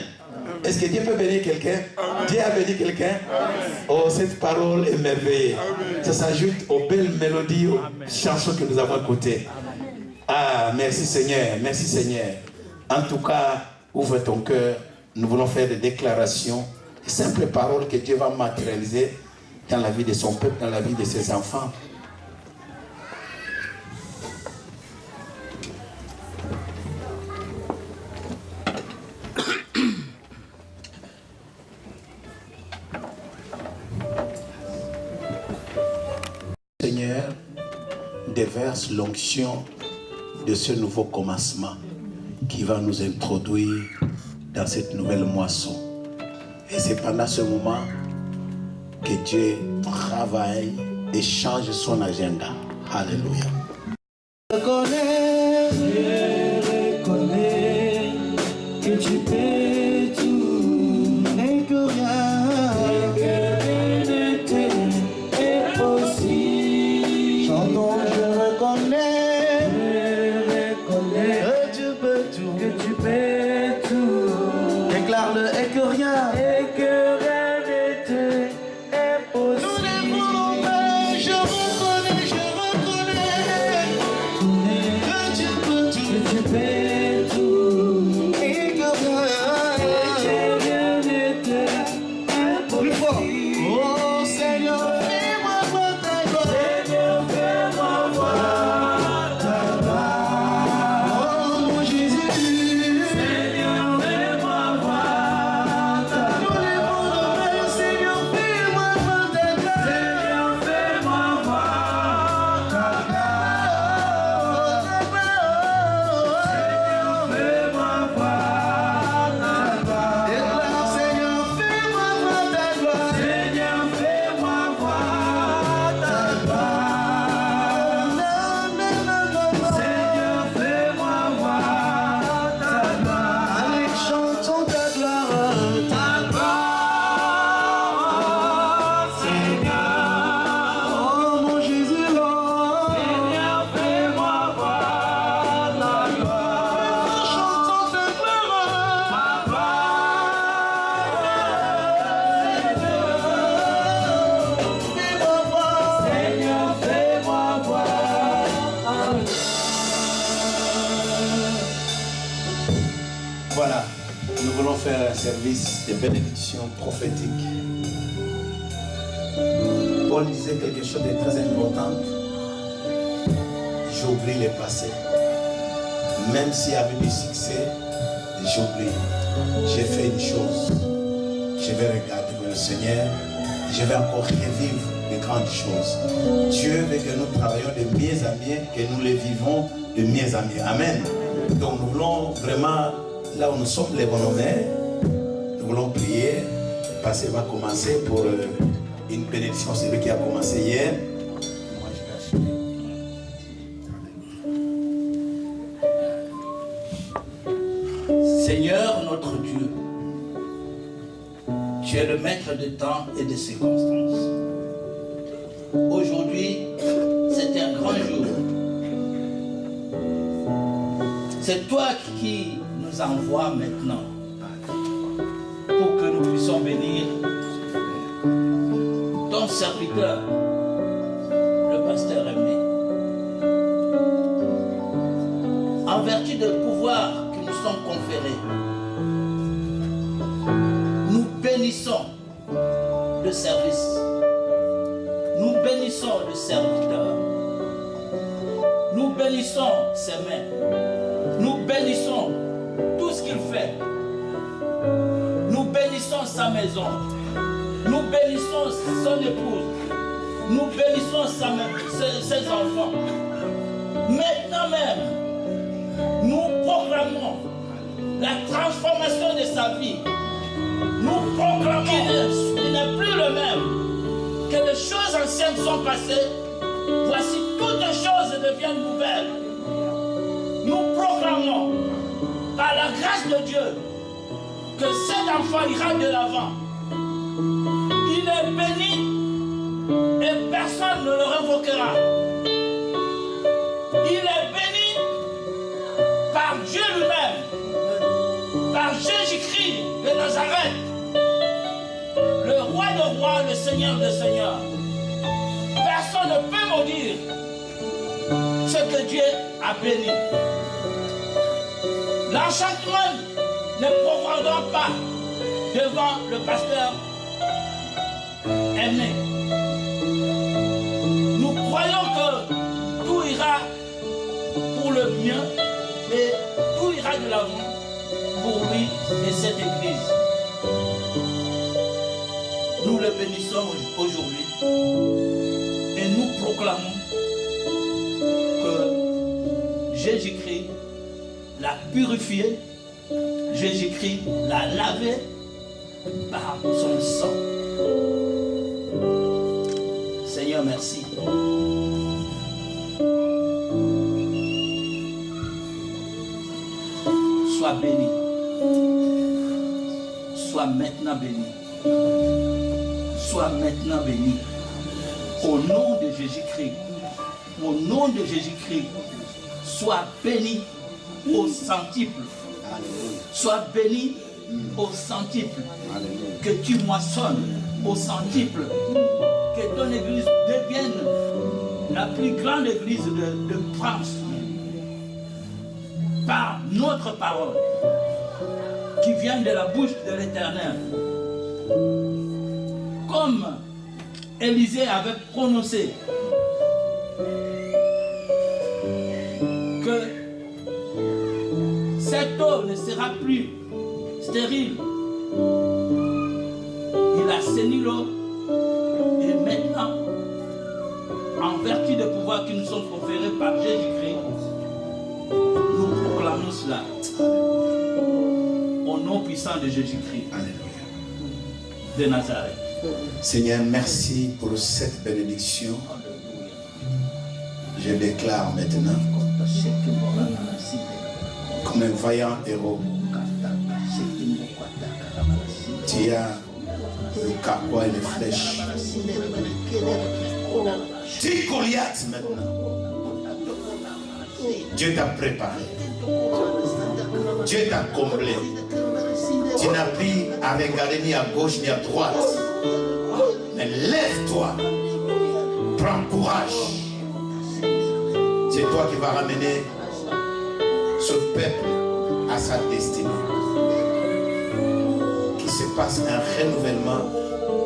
Est-ce que Dieu peut bénir quelqu'un? Dieu a béni quelqu'un? Oh, cette parole est merveilleuse. Ça s'ajoute aux belles mélodies, aux chansons que nous avons écoutées. Ah, merci Seigneur, merci Seigneur. En tout cas, ouvre ton cœur. Nous voulons faire des déclarations, des simples paroles que Dieu va matérialiser dans la vie de son peuple, dans la vie de ses enfants. Seigneur, déverse l'onction de ce nouveau commencement qui va nous introduire dans cette nouvelle moisson. Et c'est pendant ce moment que Dieu travaille et change son agenda. Alléluia. Je reconnais que tu peux tout et que rien n'était impossible. Chantons, je reconnais que tu peux tout, déclare-le et que rien n'était impossible. Je reconnais que tu peux tout et que rien n'était impossible. Plus fort. Oh Seigneur, fais-moi voir ta gloire. Seigneur, fais-moi voir ta gloire. Oh mon Jésus, Seigneur, fais-moi voir ta gloire. Seigneur, fais-moi voir ta gloire. Seigneur, fais-moi voir ta gloire. Seigneur, fais-moi voir ta gloire. Déclare, Seigneur, fais-moi voir ta gloire. Seigneur, fais-moi voir ta gloire. Seigneur, fais-moi voir ta gloire. Allez, chantons ta gloire, Seigneur. Oh mon Jésus, Lord. Seigneur, fais-moi voir ta gloire. Chantons ta gloire, Seigneur, fais-moi voir. Voilà, nous voulons faire un service de bénédiction prophétique. Paul disait quelque chose de très important. J'oublie le passé. Même s'il y avait du succès, j'oublie. J'ai fait une chose. Je vais regarder vers le Seigneur. Je vais encore revivre de grandes choses. Dieu veut que nous travaillions de mieux en mieux, que nous les vivons de mieux en mieux. Amen. Donc nous voulons vraiment, là où nous sommes les bonhommes, nous voulons prier. Le passé va commencer pour une bénédiction, c'est lui qui a commencé hier. Moi, je vais acheter. Seigneur notre Dieu, tu es le maître de temps et de circonstances. Aujourd'hui, c'est un grand jour. C'est toi qui nous envoies maintenant pour que nous puissions bénir ton serviteur en vertu du pouvoir qui nous sont conférés, nous bénissons le service. Nous bénissons le serviteur. Nous bénissons ses mains. Nous bénissons tout ce qu'il fait. Nous bénissons sa maison. Nous bénissons son épouse. Nous bénissons ses enfants. Maintenant même, nous proclamons la transformation de sa vie. Nous proclamons qu'il n'est plus le même, que les choses anciennes sont passées. Voici, toutes les choses deviennent nouvelles. Nous proclamons, par la grâce de Dieu, que cet enfant ira de l'avant. Il est béni et personne ne le révoquera. Il est béni par Dieu lui-même, par Jésus-Christ de Nazareth, le roi de rois, le Seigneur de seigneurs. Personne ne peut maudire ce que Dieu a béni. L'enchantement ne profondera pas devant le pasteur aimé. Nous croyons que tout ira pour le bien et tout ira de l'avant pour lui et cette église. Nous le bénissons aujourd'hui et nous proclamons que Jésus-Christ l'a purifié, Jésus-Christ l'a lavé par son sang. Seigneur, merci. Sois béni. Sois maintenant béni. Sois maintenant béni. Au nom de Jésus-Christ. Au nom de Jésus-Christ. Sois béni au centuple. Sois béni au centuple. Que tu moissonnes au centuple. Que ton église devienne la plus grande église de France. Par notre parole qui vient de la bouche de l'Éternel. Comme Élisée avait prononcé que cette eau ne sera plus stérile. Il a saigné l'eau et maintenant, en vertu des pouvoirs qui nous sont conférés par Jésus-Christ, nous proclamons cela au nom puissant de Jésus-Christ de Nazareth. Seigneur, merci pour cette bénédiction. Je déclare maintenant, comme un vaillant héros, tu as le carquois et les flèches. Tu es Goliath maintenant. Dieu t'a préparé. Dieu t'a comblé. Tu n'as plus à regarder ni à gauche ni à droite. Mais lève-toi. Prends courage. C'est toi qui vas ramener ce peuple à sa destinée. Qu'il se passe un renouvellement,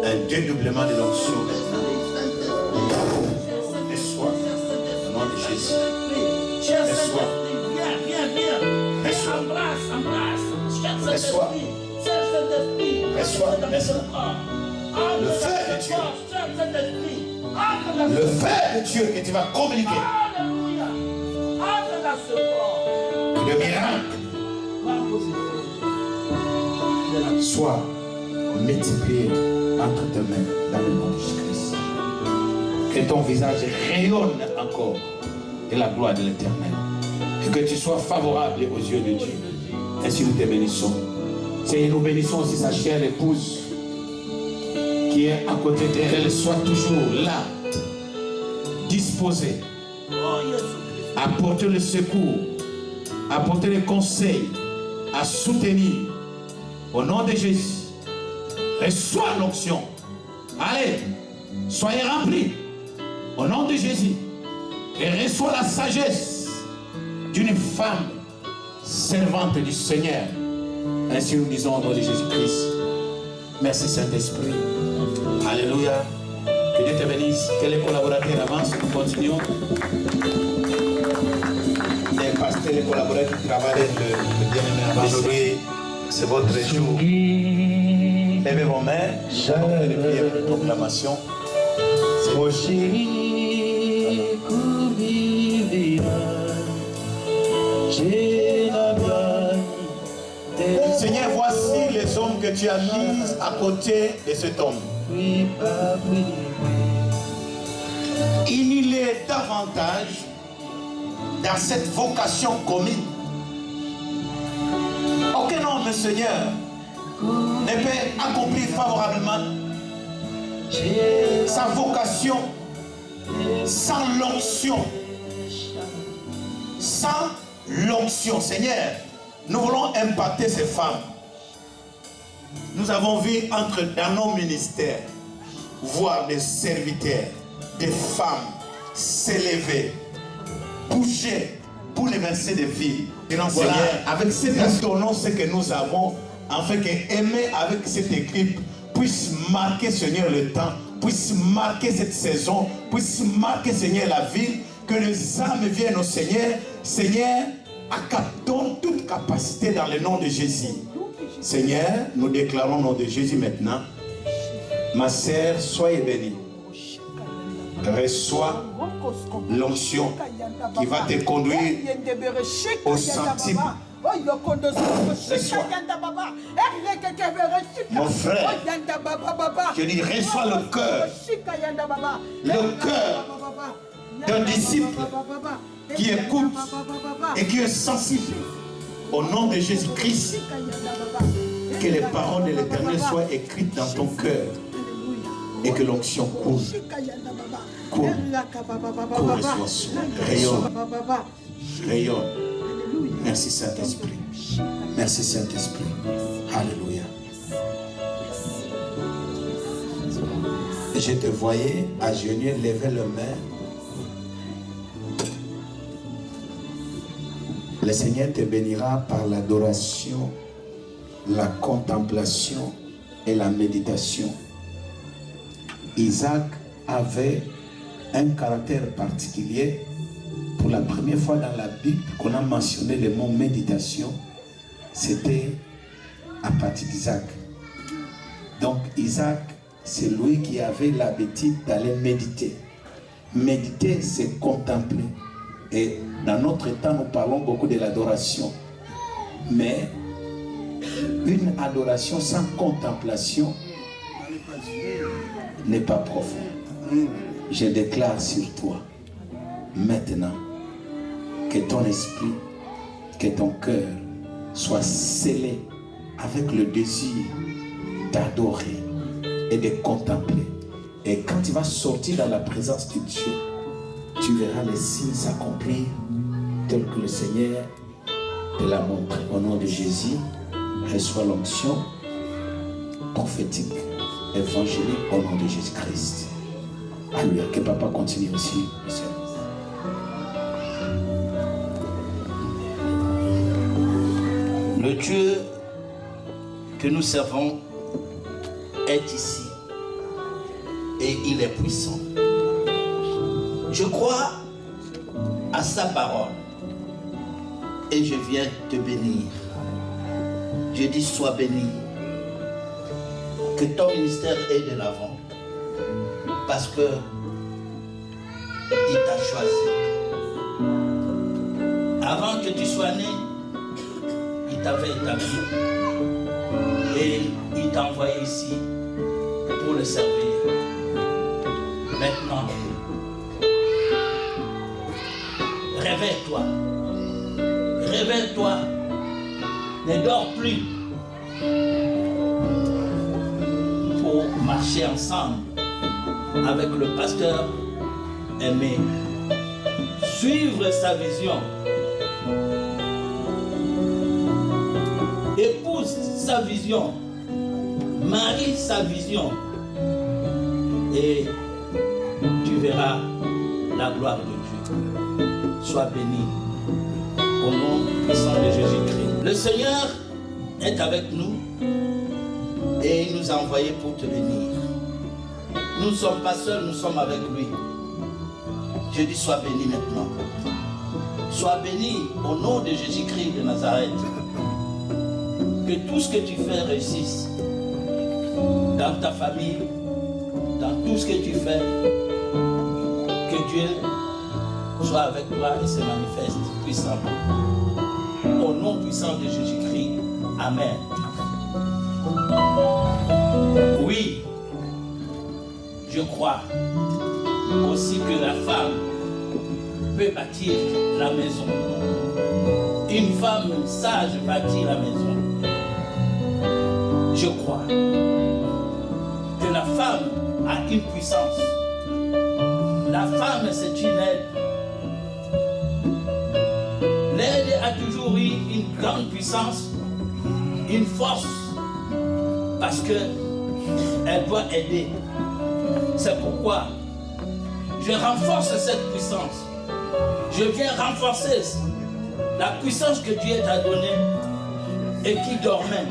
un dédoublement de l'onction maintenant. Reçois au nom de Jésus. Reçois. Reçois. Reçois. Reçois maintenant. Le feu de Dieu. Le feu de Dieu que tu vas communiquer. Que le miracle soit multiplié entre tes mains dans le nom de Jésus-Christ. Que ton visage rayonne encore de la gloire de l'Éternel. Et que tu sois favorable aux yeux de Dieu. Ainsi nous te bénissons. Seigneur, nous bénissons aussi sa chère épouse qui est à côté d'elle, soit toujours là, disposée à apporter le secours, à apporter les conseils, à soutenir. Au nom de Jésus, reçois l'onction. Allez, soyez remplis. Au nom de Jésus, et reçois la sagesse d'une femme servante du Seigneur. Ainsi nous disons au nom de Jésus-Christ. Merci Saint-Esprit. Alléluia. Que Dieu te bénisse. Que les collaborateurs avancent, nous continuons. Les pasteurs, les collaborateurs qui travaillent, le bien-aimé avance. Aujourd'hui, c'est votre jour. Levez vos mains. J'aimerais les prières de proclamation. Seigneur, voici les hommes que tu as mis à côté de cet homme. Unis-les davantage dans cette vocation commune. Aucun homme, Seigneur, ne peut accomplir favorablement sa vocation sans l'onction. Sans l'onction, Seigneur, nous voulons impacter ces femmes. Nous avons vu dans nos ministères, voir des serviteurs, des femmes s'élever, bouger pour les versets de vie. Voilà, avec cette ordonnance que nous avons, afin qu'aimer avec cette équipe puisse marquer, Seigneur, le temps, puisse marquer cette saison, puisse marquer, Seigneur, la vie, que les âmes viennent au Seigneur. Seigneur, donne toute capacité dans le nom de Jésus. Seigneur, nous déclarons au nom de Jésus maintenant. Ma sœur, soyez bénie. Reçois l'onction qui va te conduire au centime. Mon frère, je dis, reçois le cœur d'un disciple qui écoute et qui est sensible. Au nom de Jésus-Christ, que les paroles de l'Éternel soient écrites dans ton cœur et que l'onction coule. Coule, rayonne, rayonne. Merci Saint-Esprit. Merci Saint-Esprit. Alléluia. Je te voyais agenouiller, lever les mains. Le Seigneur te bénira par l'adoration, la contemplation et la méditation. Isaac avait un caractère particulier. Pour la première fois dans la Bible qu'on a mentionné le mot méditation, c'était à partir d'Isaac. Donc Isaac, c'est lui qui avait l'habitude d'aller méditer. Méditer, c'est contempler. Et dans notre temps, nous parlons beaucoup de l'adoration. Mais une adoration sans contemplation n'est pas profonde. Je déclare sur toi, maintenant, que ton esprit, que ton cœur soit scellé avec le désir d'adorer et de contempler. Et quand tu vas sortir dans la présence de Dieu, tu verras les signes s'accomplir tel que le Seigneur te l'a montré. Au nom de Jésus, reçois l'onction prophétique, évangélique au nom de Jésus-Christ. Alléluia. Que papa continue aussi. Le Dieu que nous servons est ici et il est puissant. Je crois à sa parole et je viens te bénir. Je dis sois béni. Que ton ministère aille de l'avant parce que il t'a choisi. Avant que tu sois né, il t'avait établi et il t'a envoyé ici pour le servir. Maintenant, réveille-toi. Réveille-toi. Ne dors plus. Pour marcher ensemble avec le pasteur aimé. Suivre sa vision. Épouse sa vision. Marie sa vision. Et tu verras la gloire de Dieu. Sois béni Au nom puissant de Jésus-Christ. Le Seigneur est avec nous et il nous a envoyés pour te bénir. Nous ne sommes pas seuls, nous sommes avec lui. Je dis sois béni maintenant. Sois béni au nom de Jésus-Christ de Nazareth. Que tout ce que tu fais réussisse dans ta famille, dans tout ce que tu fais. Que Dieu soit avec toi et se manifeste puissamment. Au nom puissant de Jésus-Christ. Amen. Oui, je crois aussi que la femme peut bâtir la maison. Une femme sage bâtit la maison. Je crois que la femme a une puissance. La femme, c'est une aide. L'aide a toujours eu une grande puissance, une force, parce qu'elle doit aider. C'est pourquoi je renforce cette puissance. Je viens renforcer la puissance que Dieu t'a donnée et qui dormait.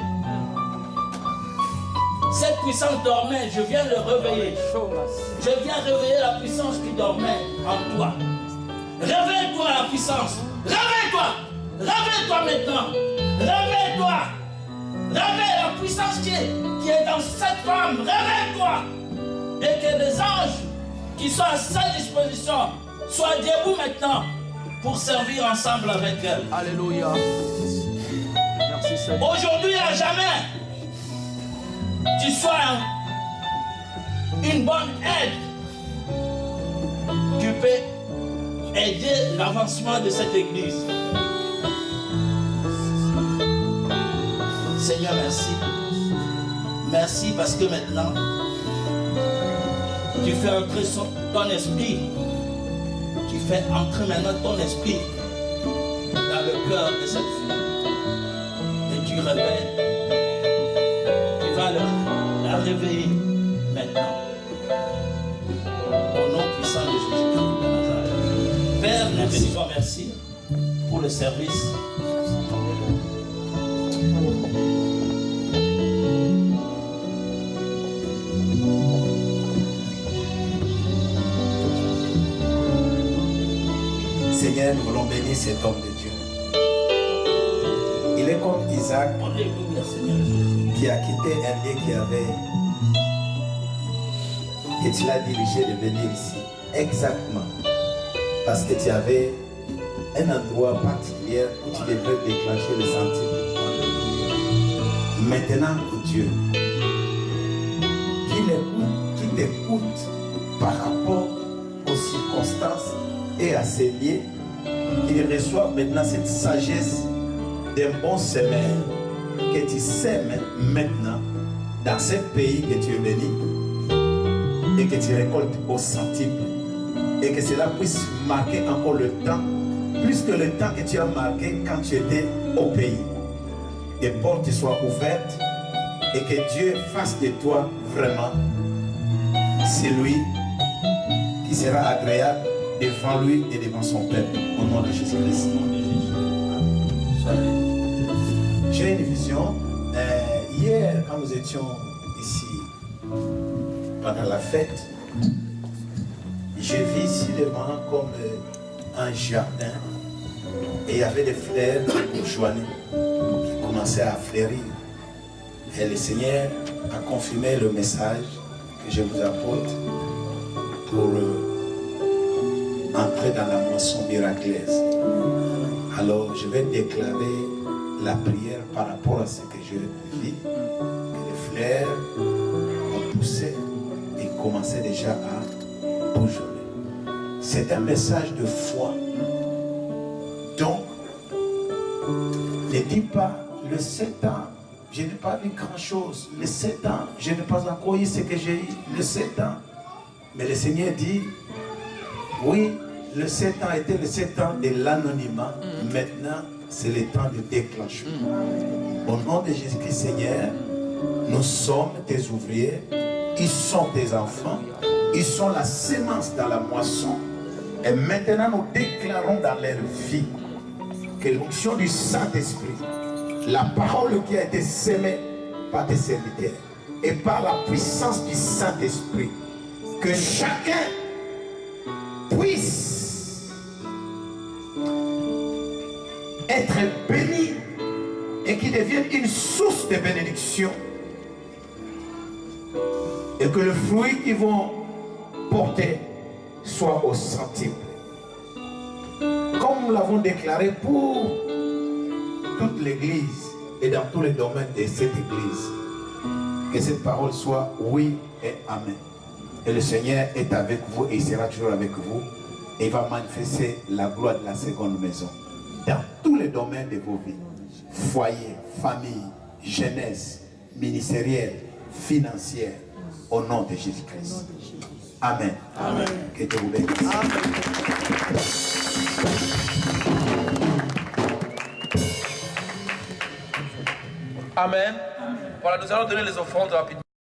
Cette puissance dormait, je viens le réveiller. Je viens réveiller la puissance qui dormait en toi. Réveille-toi la puissance. Réveille-toi. Réveille-toi maintenant. Réveille-toi. Réveille la puissance qui est dans cette femme. Réveille-toi. Et que les anges qui sont à sa disposition soient debout maintenant pour servir ensemble avec elle. Alléluia. Merci Seigneur. Aujourd'hui à jamais, tu sois une bonne aide. Tu peux aider l'avancement de cette église. Seigneur, merci. Merci parce que maintenant, tu fais entrer ton esprit. Tu fais entrer maintenant ton esprit dans le cœur de cette fille. Et tu réveilles. Tu vas la réveiller maintenant. Au nom puissant de Jésus-Christ de Nazareth. Père, nous te disons merci pour le service. Seigneur, nous voulons bénir cet homme de Dieu. Il est comme Isaac qui a quitté un lieu qui avait, et tu l'as dirigé de venir ici. Exactement. Parce que tu avais un endroit particulier où tu devrais déclencher le sentiment. Maintenant, oh Dieu, qu'il t'écoute par rapport aux circonstances et à ses liens, qu'il reçoive maintenant cette sagesse d'un bon semeur que tu sèmes maintenant dans ce pays que tu es béni et que tu récoltes au centime et que cela puisse marquer encore le temps, plus que le temps que tu as marqué quand tu étais au pays. Des portes soient ouvertes et que Dieu fasse de toi vraiment celui qui sera agréable devant lui et devant son peuple, au nom de Jésus-Christ. J'ai une vision. Hier, quand nous étions ici pendant la fête, j'ai vu ici devant comme un jardin et il y avait des fleurs bourgeonnées qui commençaient à fleurir. Et le Seigneur a confirmé le message que je vous apporte pour entrer dans la moisson miraculeuse. Alors je vais déclarer la prière par rapport à ce que je vis, que les fleurs ont poussé et commençaient déjà à bourgeonner. C'est un message de foi. Donc, ne dis pas le 7 ans, je n'ai pas vu grand chose. Le 7 ans, je n'ai pas encore eu ce que j'ai eu. Le 7 ans. Mais le Seigneur dit, oui, le 7 ans était le 7 ans de l'anonymat. Maintenant, c'est le temps de déclenchement. Au nom de Jésus-Christ, Seigneur, nous sommes tes ouvriers, ils sont tes enfants, ils sont la sémence dans la moisson. Et maintenant, nous déclarons dans leur vie que l'onction du Saint-Esprit, la parole qui a été sémée par tes serviteurs, et par la puissance du Saint-Esprit, que chacun puisse être béni et qui devienne une source de bénédiction, et que le fruit qu'ils vont porter soit au centuple. Comme nous l'avons déclaré pour toute l'Église et dans tous les domaines de cette Église, que cette parole soit oui et amen. Et le Seigneur est avec vous et il sera toujours avec vous. Et il va manifester la gloire de la seconde maison dans tous les domaines de vos vies. Foyer, famille, jeunesse, ministérielle, financière, au nom de Jésus-Christ. Amen. Amen. Que Dieu vous bénisse. Amen. Voilà, nous allons donner les offrandes rapidement.